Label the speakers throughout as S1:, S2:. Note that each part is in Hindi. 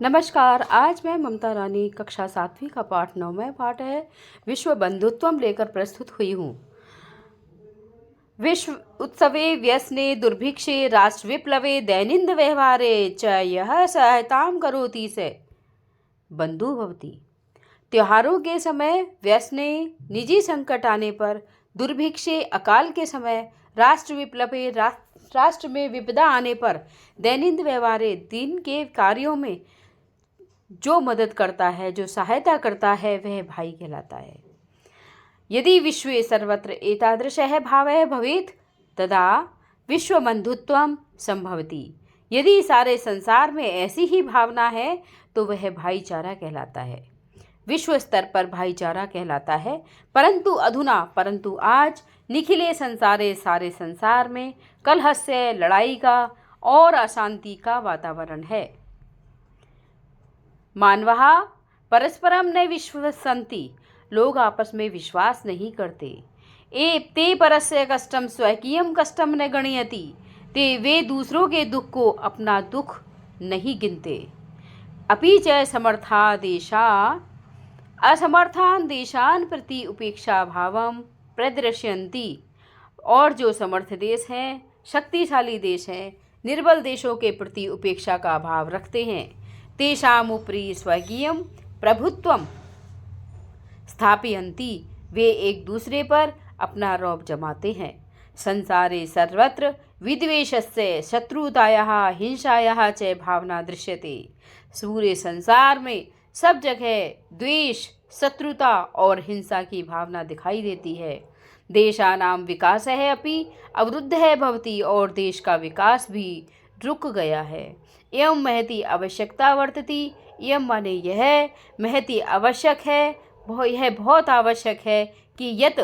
S1: नमस्कार। आज मैं ममता रानी कक्षा 7वीं का पाठ 9वां पाठ है विश्व बंधुत्वम लेकर प्रस्तुत हुई हूँ। विश्व उत्सवे व्यसने दुर्भिक्षे राष्ट्र विप्लवे दैनिंद व्यवहारे च यह सहायताम करोति से बंधु भवति। त्योहारों के समय व्यसने, निजी संकट आने पर, दुर्भिक्षे अकाल के समय, राष्ट्र विप्लवे राष्ट्र में विपदा आने पर, दैनिंद व्यवहारे दिन के कार्यों में जो मदद करता है, जो सहायता करता है, वह भाई कहलाता है। यदि विश्वे सर्वत्र एतादृशः भावः भवेत् तदा विश्व बंधुत्वम संभवति। यदि सारे संसार में ऐसी ही भावना है तो वह भाईचारा कहलाता है, विश्व स्तर पर भाईचारा कहलाता है। परंतु आज निखिले संसारे सारे संसार में कलह से, लड़ाई का और अशांति का वातावरण है। मानवः परस्परम न विश्वसन्ति, लोग आपस में विश्वास नहीं करते। ते परस्य कष्टम स्वकीयम कष्टम न गणयति, वे दूसरों के दुख को अपना दुख नहीं गिनते। अपि च असमर्थान देशान प्रति उपेक्षा भावम प्रदर्शयन्ति, और जो समर्थ देश हैं, शक्तिशाली देश हैं, निर्बल देशों के प्रति उपेक्षा का भाव रखते हैं। तेषाम उपरि स्वकीयम प्रभुत्वम स्थापयन्ति, वे एक दूसरे पर अपना रौब जमाते हैं। संसारे सर्वत्र विद्वेषस्य शत्रुतायाः हिंसायाः च भावना दृश्यते। पूरे संसार में सब जगह द्वेष, शत्रुता और हिंसा की भावना दिखाई देती है। देशानां विकासः अपि अवरुद्धः भवति, और देश का विकास भी रुक गया है। एवं महती आवश्यकता वर्तती, एवं माने यह महती आवश्यक है, यह बहुत आवश्यक है कि यत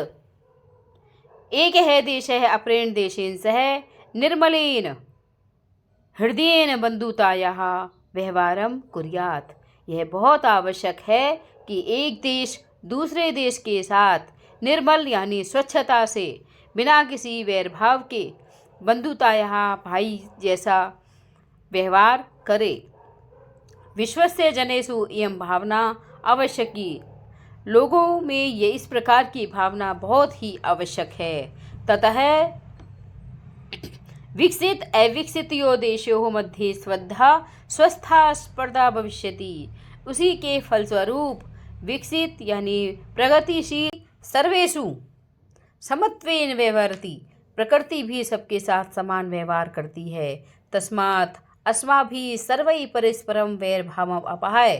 S1: एक है देश है अप्रेण देशेन सह निर्मलेन हृदयेन बंधुतायाः व्यवहारम कुर्यात्। यह बहुत आवश्यक है कि एक देश दूसरे देश के साथ निर्मल यानी स्वच्छता से, बिना किसी वैरभाव के, बंधुतायाः भाई जैसा व्यवहार करे। विश्वस्य जनेषु इयं भावना आवश्यकी, लोगों में ये इस प्रकार की भावना बहुत ही आवश्यक है। ततः विकसित अविकसितयो देशों मध्ये स्वस्था स्पर्धा भविष्यति। उसी के फलस्वरूप विकसित यानी प्रगतिशील सर्वेषु समत्वेन व्यवहरति, प्रकृति भी सबके साथ समान व्यवहार करती है। तस्मात् अस्माभिः सर्वैः परस्परं वैरभावम् अपहाय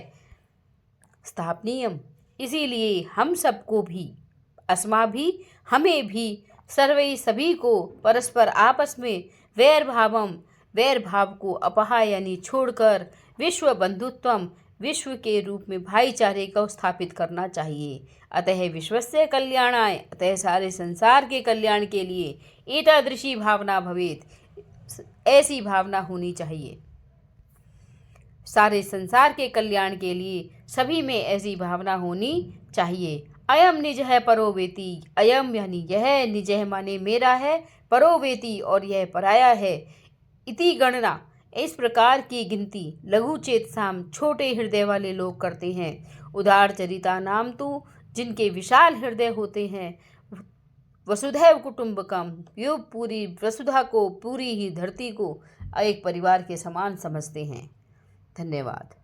S1: स्थापनीयम्, इसीलिए हम सबको भी, अस्माभिः हमें भी, सर्वैः सभी को परस्पर आपस में वैर भाव को अपहाय यानी छोड़कर विश्व बंधुत्वम, विश्व के रूप में भाईचारे को स्थापित करना चाहिए। अतः विश्वस्य कल्याणाय, अतः सारे संसार के कल्याण के लिए एतादृशी भावना भवेत्, ऐसी भावना होनी चाहिए। सारे संसार के कल्याण के लिए सभी में ऐसी भावना होनी चाहिए। अयम निज है परो वेति, अयम यानी यह, निज है माने मेरा है, परो वेति और यह पराया है। इति गणना, इस प्रकार की गिनती लघु चेतसाम, छोटे हृदय वाले लोग करते हैं। उदार चरिता नाम तो, जिनके विशाल हृदय होते हैं। वसुधैव कुटुंबकम, यो पूरी वसुधा को, पूरी ही धरती को एक परिवार के समान समझते हैं। धन्यवाद।